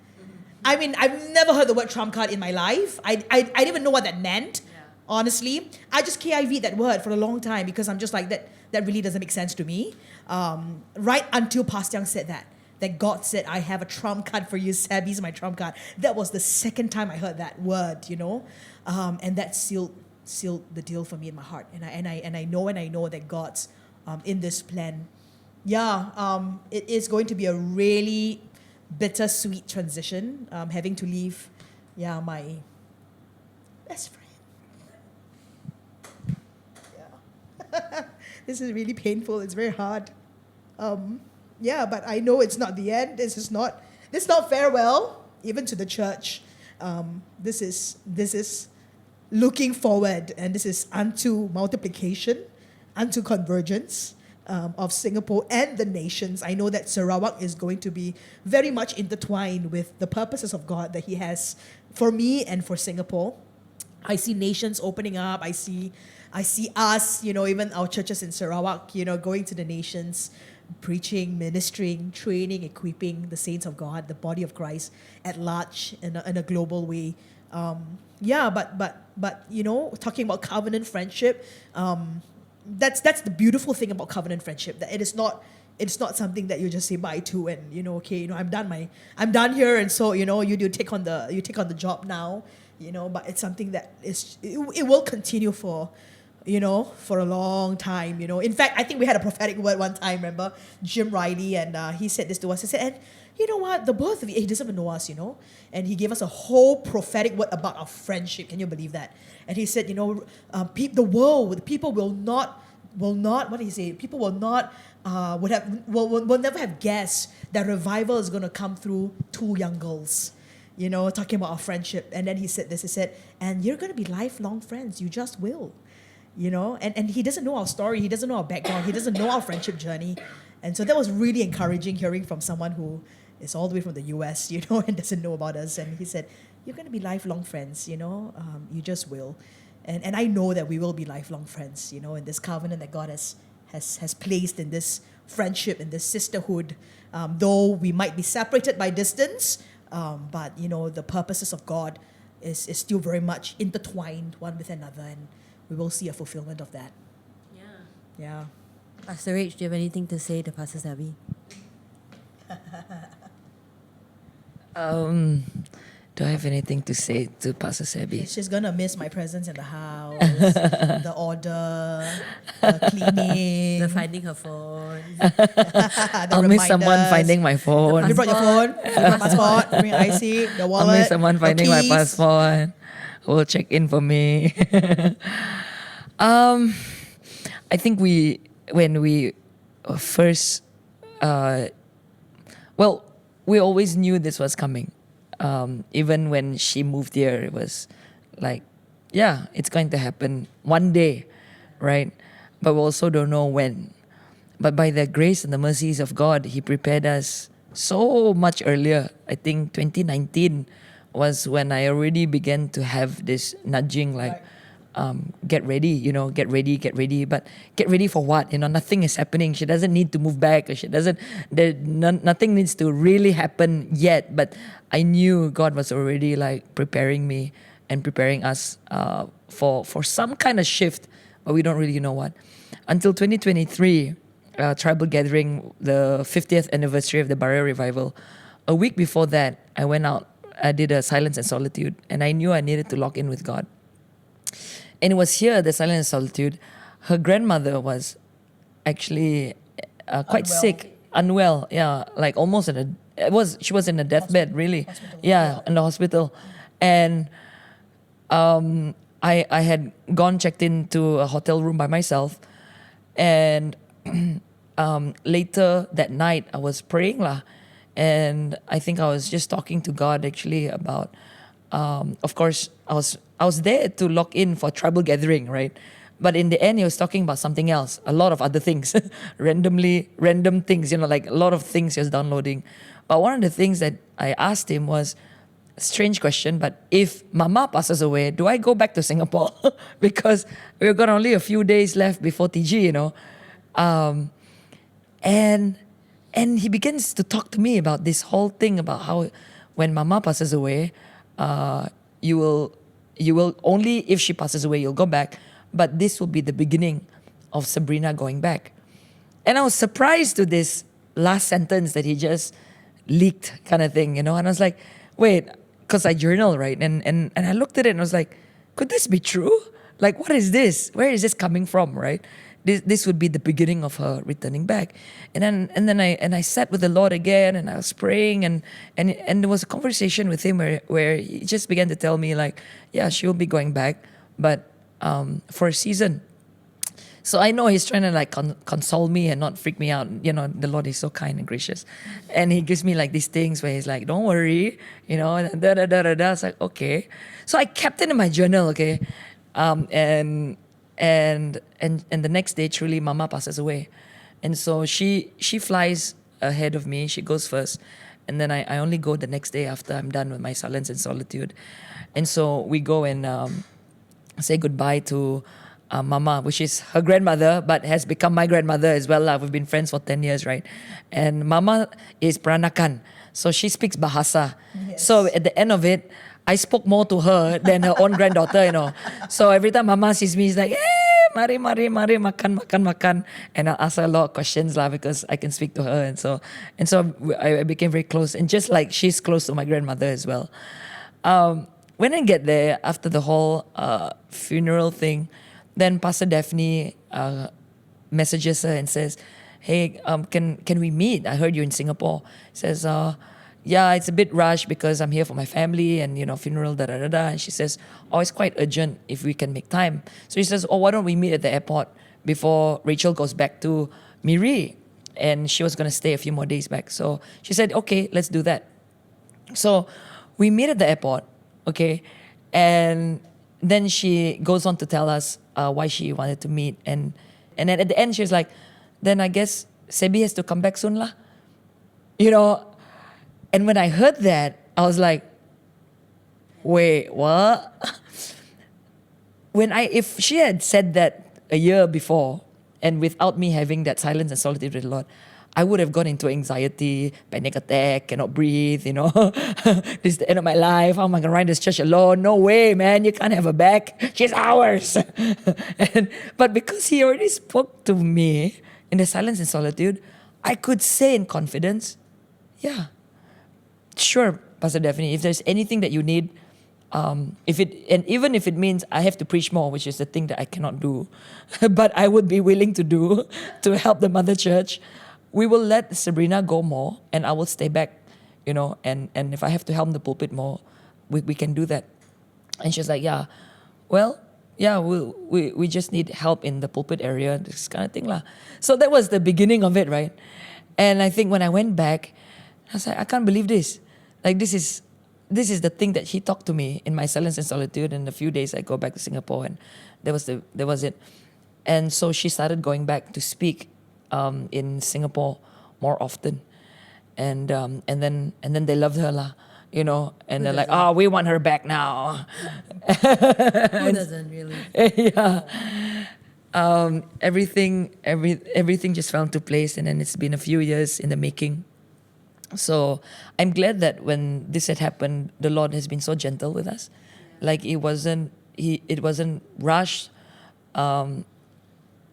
I mean, I've never heard the word trump card in my life. I didn't even know what that meant, honestly. I just KIV'd that word for a long time, because I'm just like, that really doesn't make sense to me. Right until Pastor Young said that God said, I have a trump card for you, Sabi's my trump card. That was the second time I heard that word, you know. And that sealed the deal for me in my heart. And I know that God's in this plan. It is going to be a really bittersweet transition, having to leave my best friend. This is really painful. It's very hard. But I know it's not the end. This is not farewell, even to the church. This is looking forward, and this is unto multiplication, unto convergence of Singapore and the nations. I know that Sarawak is going to be very much intertwined with the purposes of God that He has for me and for Singapore. I see nations opening up. I see us, even our churches in Sarawak, going to the nations, preaching, ministering, training, equipping the saints of God, the body of Christ at large in a global way. But talking about covenant friendship, that's the beautiful thing about covenant friendship, that it's not something that you just say bye to and I'm done here, and so you take on the job now, but it's something that it will continue for a long time. In fact, I think we had a prophetic word one time, remember Jim Riley, and he said this to us. He said, and you know what, the both of you, he doesn't even know us, and he gave us a whole prophetic word about our friendship. Can you believe that? And he said, people will not, what did he say? People will not, will never have guessed that revival is going to come through two young girls, talking about our friendship. And then he said this, he said, and you're going to be lifelong friends. You just will, and he doesn't know our story. He doesn't know our background. He doesn't know our friendship journey. And so that was really encouraging, hearing from someone who is all the way from the US, and doesn't know about us. And he said, you're going to be lifelong friends, you just will. And I know that we will be lifelong friends, in this covenant that God has placed in this friendship, in this sisterhood. Though we might be separated by distance, but, the purposes of God is still very much intertwined one with another, and we will see a fulfillment of that. Yeah. Pastor Rach, do you have anything to say to Pastor Sabi? Do I have anything to say to Pastor Sabi? She's gonna miss my presence in the house, the order, the cleaning, The finding her phone. I'll miss someone finding my phone. You brought your phone, your passport, bring your IC, your wallet. I'll miss someone your finding my keys. passport who will check in for me. I think when we first, we always knew this was coming. Even when she moved here, it was like, yeah, it's going to happen one day, right? But we also don't know when. But by the grace and the mercies of God, He prepared us so much earlier. I think 2019 was when I already began to have this nudging, like, get ready, get ready. But get ready for what? Nothing is happening. She doesn't need to move back. Nothing needs to really happen yet. But I knew God was already like preparing me and preparing us for some kind of shift, but we don't really know what. Until 2023, tribal gathering, the 50th anniversary of the Barrio Revival. A week before that, I went out. I did a silence and solitude, and I knew I needed to lock in with God. And it was here, the silence and solitude. Her grandmother was actually quite sick, unwell. Yeah, like almost she was in a deathbed, really. Hospital. Yeah, in the hospital, and I had checked into a hotel room by myself, and later that night I was praying lah, and I think I was just talking to God actually about. Of course, I was there to lock in for tribal gathering, right? But in the end, He was talking about something else, a lot of other things, random things, like a lot of things He was downloading. But one of the things that I asked Him was, strange question, but if Mama passes away, do I go back to Singapore? Because we've got only a few days left before TG, and He begins to talk to me about this whole thing about how when Mama passes away, you will only if she passes away, you'll go back. But this will be the beginning of Sabrina going back. And I was surprised to this last sentence that he just leaked kind of thing, And I was like, wait, because I journal, right? And I looked at it and I was like, could this be true? Like, what is this? Where is this coming from, right? This would be the beginning of her returning back. And then I sat with the Lord again, and I was praying, and there was a conversation with Him where He just began to tell me, like, yeah, she will be going back, but for a season. So I know he's trying to like console me and not freak me out. You know, the Lord is so kind and gracious. And he gives me like these things where he's like, don't worry, you know, and da da da da da. It's like, okay. So I kept it in my journal, okay. And the next day, truly, Mama passes away. And so she flies ahead of me. She goes first. And then I only go the next day after I'm done with my silence and solitude. And so we go and say goodbye to Mama, which is her grandmother, but has become my grandmother as well. We've been friends for 10 years, right? And Mama is Peranakan. So she speaks Bahasa. Yes. So at the end of it, I spoke more to her than her own granddaughter, you know. So every time Mama sees me, she's like, hey, mari, makan. And I ask her a lot of questions because I can speak to her. And so I became very close. And just like she's close to my grandmother as well. When I get there, after the whole funeral thing, then Pastor Daphne messages her and says, hey, can we meet? I heard you're in Singapore. Says, yeah, it's a bit rushed because I'm here for my family and, you know, funeral, da-da-da-da. And she says, oh, it's quite urgent if we can make time. So she says, oh, why don't we meet at the airport before Rachel goes back to Miri? And she was going to stay a few more days back. So she said, okay, let's do that. So we meet at the airport, okay? And then she goes on to tell us why she wanted to meet. And then at the end, she was like, then I guess Sebi has to come back soon lah. You know, and when I heard that, I was like, wait, what? If she had said that a year before, and without me having that silence and solitude with the Lord, I would have gone into anxiety, panic attack, cannot breathe, you know. This is the end of my life. How am I going to run this church alone? No way, man. You can't have her back. She's ours. But because he already spoke to me in the silence and solitude, I could say in confidence, yeah, sure, Pastor Daphne, if there's anything that you need, even if it means I have to preach more, which is the thing that I cannot do, but I would be willing to do to help the mother church, we will let Sabrina go more and I will stay back, you know, and if I have to help the pulpit more, we can do that. And she's like, yeah, well, yeah, we just need help in the pulpit area, this kind of thing lah. So that was the beginning of it, right? And I think when I went back, I was like, I can't believe this. Like this is the thing that he talked to me in my silence and solitude. And a few days I go back to Singapore, and that was it. And so she started going back to speak in Singapore more often, and then they loved her lah, you know, and they're like, oh, we want her back now. Who doesn't really? Yeah. Everything just fell into place, and then it's been a few years in the making. So I'm glad that when this had happened, the Lord has been so gentle with us. Like it wasn't rushed.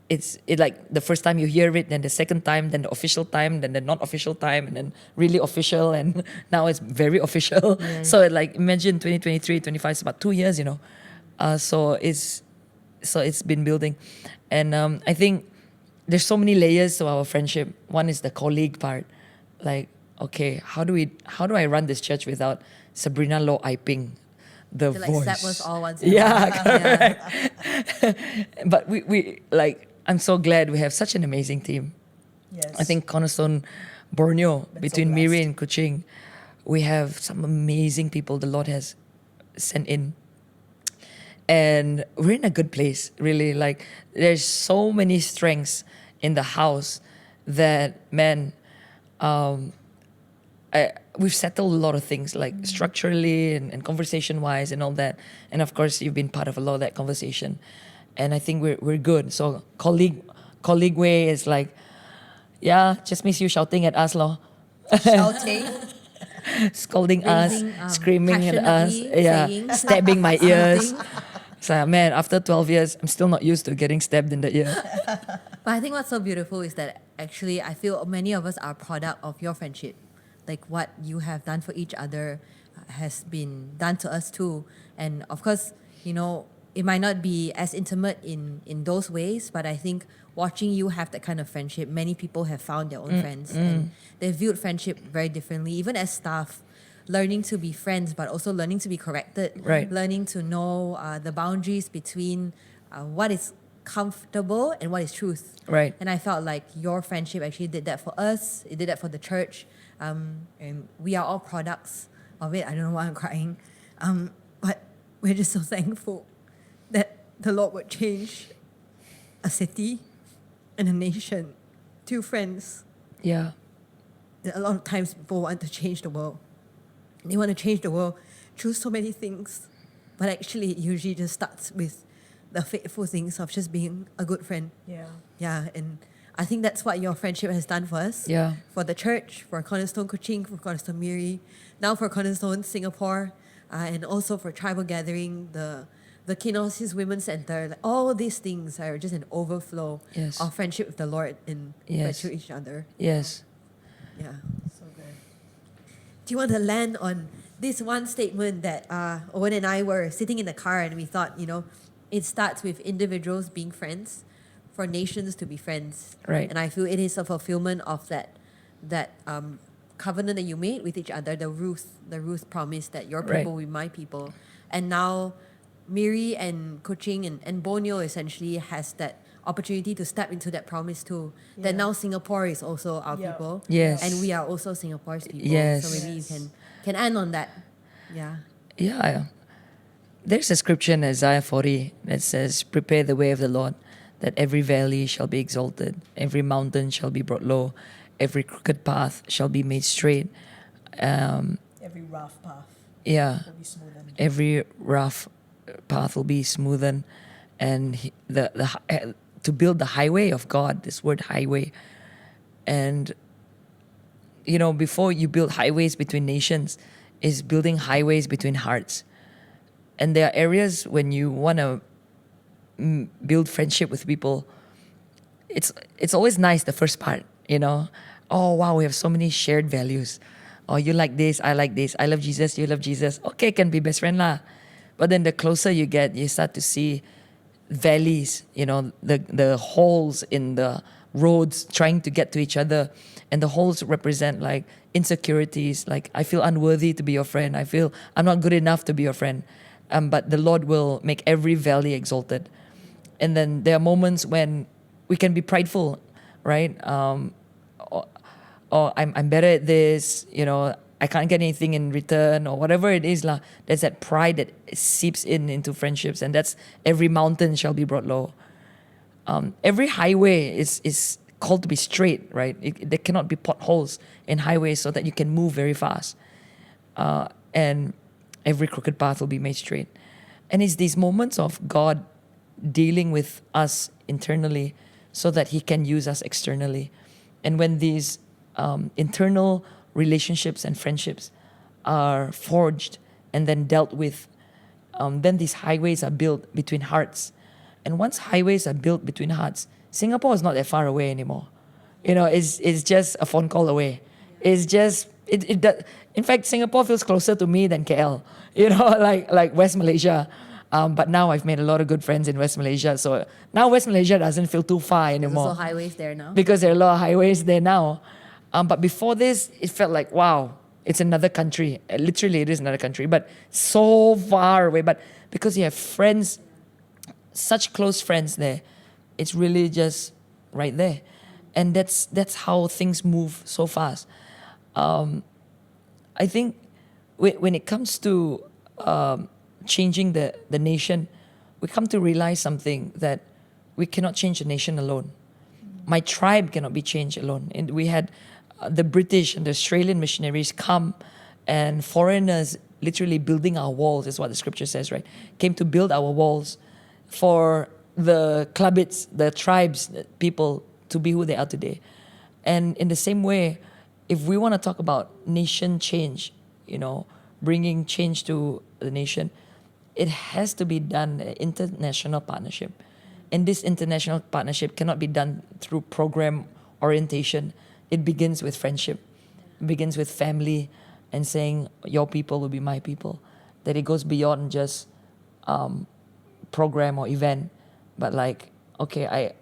It's like the first time you hear it, then the second time, then the official time, then the not official time, and then really official, and now it's very official. Yeah. So like imagine 2023, 25, it's about 2 years, you know. So it's been building, and I think there's so many layers to our friendship. One is the colleague part, like, okay, how do I run this church without Sabrina Lo Iping the voice? Like Seb was all once. Yeah, correct. Yeah. But we like, I'm so glad we have such an amazing team. Yes. I think Cornerstone Borneo, between Miri and Kuching, we have some amazing people the Lord has sent in. And we're in a good place, really. Like, there's so many strengths in the house that, man, we've settled a lot of things, like structurally and conversation-wise and all that. And of course, you've been part of a lot of that conversation. And I think we're good. So colleague way is like, yeah, just miss you shouting at us, lor. Shouting. Scolding us, screaming at us, yeah, stabbing my ears. So, man, after 12 years, I'm still not used to getting stabbed in the ear. But I think what's so beautiful is that actually I feel many of us are a product of your friendship. Like what you have done for each other has been done to us too. And of course, you know, it might not be as intimate in those ways, but I think watching you have that kind of friendship, many people have found their own friends. And they viewed friendship very differently, even as staff. Learning to be friends, but also learning to be corrected. Right. Learning to know the boundaries between what is comfortable and what is truth. Right. And I felt like your friendship actually did that for us. It did that for the church. And we are all products of it. I don't know why I'm crying. But we're just so thankful that the Lord would change a city and a nation through friends. Yeah. A lot of times people want to change the world. They want to change the world through so many things. But actually, it usually just starts with the faithful things of just being a good friend. Yeah. Yeah, and I think that's what your friendship has done for us. Yeah. For the church, for Cornerstone Coaching, for Cornerstone Miri, now for Cornerstone Singapore, and also for Tribal Gathering, the Kenosis Women's Center. Like, all these things are just an overflow Yes. of friendship with the Lord and Yes. to each other. Yes. Yeah. So good. Do you want to land on this one statement that Owen and I were sitting in the car and we thought, it starts with individuals being friends for nations to be friends. Right. And I feel it is a fulfillment of that covenant that you made with each other, the Ruth promise that your people Right. will be my people. And now Miri and Coaching and Borneo essentially has that opportunity to step into that promise too. That Yeah. now Singapore is also our Yeah. people. Yes. And we are also Singapore's people. Yes. So maybe Yes. you can end on that. Yeah. Yeah. There's a scripture in Isaiah 40 that says, "Prepare the way of the Lord, that every valley shall be exalted, every mountain shall be brought low, every crooked path shall be made straight." Every rough path Yeah. will be smoothened. Every rough path will be smoothened, and to build the highway of God, this word highway. And before you build highways between nations, is building highways between hearts. And there are areas when you want to build friendship with people, it's always nice, the first part, oh wow, we have so many shared values. Oh, you like this, I like this, I love Jesus, you love Jesus. Okay, can be best friend lah. But then the closer you get, you start to see valleys, the holes in the roads trying to get to each other. And the holes represent like insecurities, like I feel unworthy to be your friend. I feel I'm not good enough to be your friend. But the Lord will make every valley exalted. And then there are moments when we can be prideful, right? Or I'm better at this, I can't get anything in return, or whatever it is lah. There's that pride that seeps into friendships, and that's every mountain shall be brought low. Every highway is called to be straight, right? There cannot be potholes in highways so that you can move very fast. And every crooked path will be made straight. And it's these moments of God dealing with us internally so that He can use us externally. And when these internal relationships and friendships are forged and then dealt with, then these highways are built between hearts. And once highways are built between hearts, Singapore is not that far away anymore. It's just a phone call away. It's just, in fact, Singapore feels closer to me than KL, like West Malaysia. But now I've made a lot of good friends in West Malaysia. So now West Malaysia doesn't feel too far There's anymore. also highways there now. Because there are a lot of highways there now. But before this, it felt like, wow, it's another country. Literally, it is another country, but so far away. But because you have friends, such close friends there, it's really just right there. And that's how things move so fast. I think when it comes to changing the nation, we come to realize something, that we cannot change a nation alone. My tribe cannot be changed alone. And we had the British and the Australian missionaries come, and foreigners literally building our walls, is what the scripture says, right? Came to build our walls for the clubbits, the tribes, the people to be who they are today. And in the same way, if we want to talk about nation change, bringing change to the nation, it has to be done in international partnership. And this international partnership cannot be done through program orientation. It begins with friendship. It begins with family and saying, your people will be my people. That it goes beyond just program or event, but like, okay, I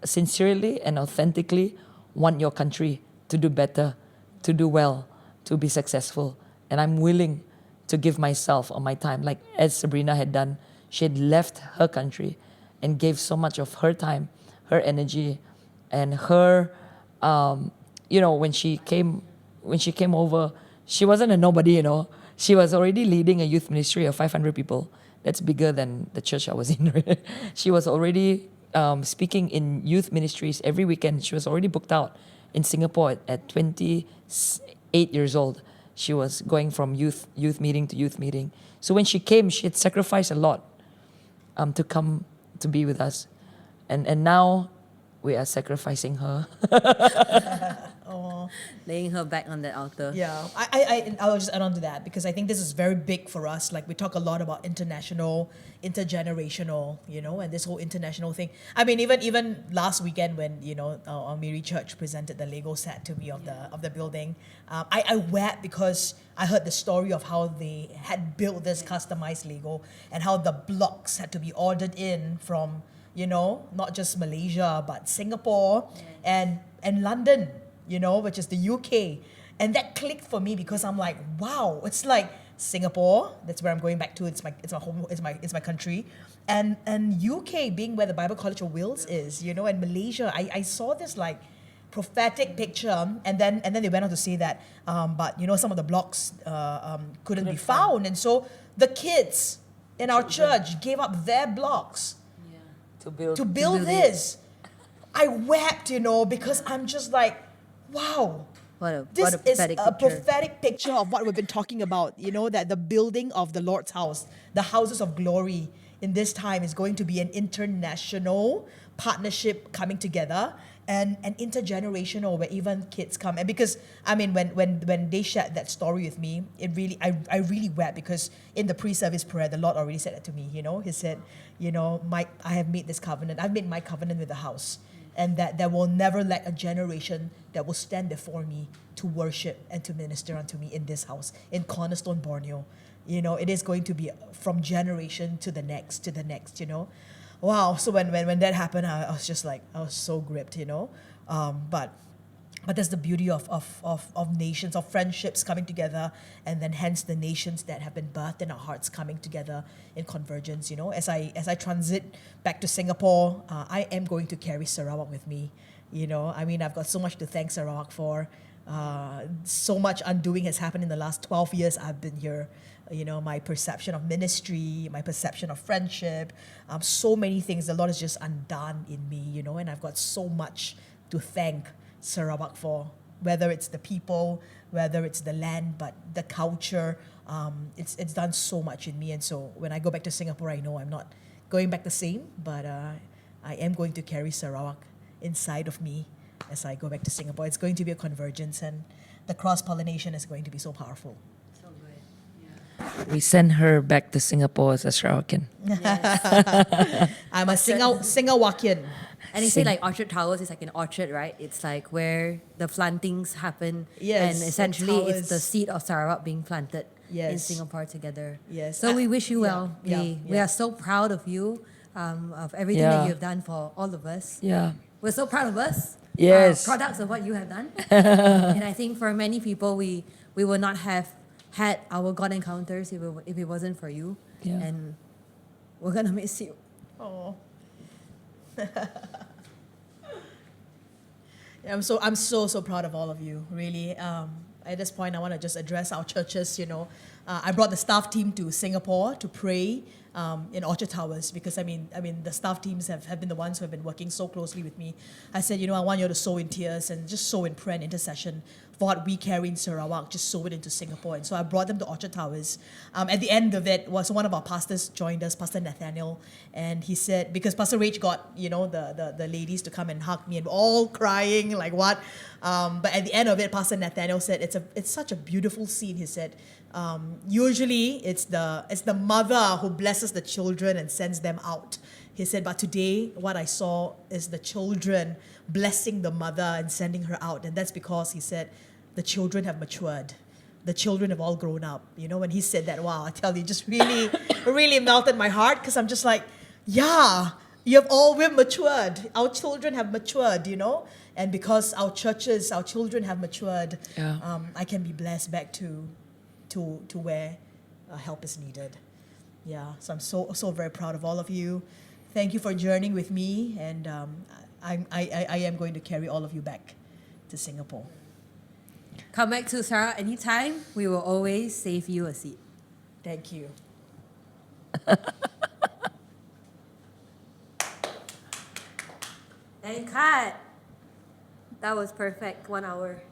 sincerely and authentically want your country to do better, to do well, to be successful. And I'm willing to give myself or my time, like as Sabrina had done. She had left her country and gave so much of her time, her energy, and her, when she came over, she wasn't a nobody, She was already leading a youth ministry of 500 people. That's bigger than the church I was in. She was already speaking in youth ministries every weekend. She was already booked out in Singapore at 28 years old. She was going from youth meeting to youth meeting. So when she came, she had sacrificed a lot to come to be with us. And now we are sacrificing her. Laying her back on that altar. Yeah, I'll just add on to that because I think this is very big for us. Like we talk a lot about international, intergenerational, and this whole international thing. I mean, even last weekend when our Miri Church presented the Lego set to me of the building, I wept because I heard the story of how they had built this customized Lego and how the blocks had to be ordered in from not just Malaysia but Singapore and London. Which is the UK. And that clicked for me because I'm like, wow, it's like Singapore, that's where I'm going back to. It's my home, it's my country. And UK being where the Bible College of Wales is, and Malaysia, I saw this like prophetic picture and then they went on to say that but some of the blocks couldn't be found. And so the kids in our church gave up their blocks to build this. I wept, because I'm just like, wow, this is a prophetic picture of what we've been talking about, that the building of the Lord's house, the houses of glory in this time is going to be an international partnership coming together and intergenerational where even kids come. And because, I mean, when they shared that story with me, I really wept because in the pre-service prayer, the Lord already said that to me, He said, I have made this covenant. I've made my covenant with the house. And that there will never lack a generation that will stand before me to worship and to minister unto me in this house, in Cornerstone Borneo. It is going to be from generation to the next, Wow. So when that happened, I was just like, I was so gripped, But that's the beauty of nations, of friendships coming together, and then hence the nations that have been birthed in our hearts coming together in convergence. As I transit back to Singapore, I am going to carry Sarawak with me. I've got so much to thank Sarawak for. So much undoing has happened in the last 12 years I've been here. My perception of ministry, my perception of friendship, so many things the Lord has just undone in me, and I've got so much to thank Sarawak for, whether it's the people, whether it's the land, but the culture, it's done so much in me. And so when I go back to Singapore, I know I'm not going back the same, but I am going to carry Sarawak inside of me as I go back to Singapore. It's going to be a convergence, and the cross-pollination is going to be so powerful. So good. Yeah. We send her back to Singapore as a Sarawakian. Yes. I'm a Singawakian. And you say like Orchard Towers is like an orchard, right? It's like where the plantings happen. Yes, and essentially the it's the seed of Sarawak being planted in Yes. Singapore together. Yes. So we wish you well. Yeah, We are so proud of you, of everything Yeah. that you have done for all of us. Yeah. We're so proud of us. Yes. Products of what you have done. And I think for many people, we would not have had our God encounters if it wasn't for you. Yeah. And we're going to miss you. Oh. I'm so proud of all of you, really. At this point, I want to just address our churches. I brought the staff team to Singapore to pray in Orchard Towers because I mean the staff teams have been the ones who have been working so closely with me. I said, I want you to sow in tears and just sow in prayer and intercession for what we carry in Sarawak, just sow it into Singapore. And so I brought them to Orchard Towers. At the end of it was one of our pastors joined us, Pastor Nathaniel, and he said, because Pastor Rach got, the ladies to come and hug me and we're all crying, like what? But at the end of it, Pastor Nathaniel said, it's such a beautiful scene. He said, usually it's the mother who blesses the children and sends them out. He said, but today what I saw is the children blessing the mother and sending her out. And that's because he said, the children have matured. The children have all grown up. When he said that, wow, I tell you, just really, really melted my heart because I'm just like, yeah, we've matured. Our children have matured, and because our children have matured, I can be blessed back to where help is needed. Yeah, so I'm so very proud of all of you. Thank you for journeying with me, and I am going to carry all of you back to Singapore. Come back to Sarawak anytime. We will always save you a seat. Thank you. And cut. That was perfect. 1 hour.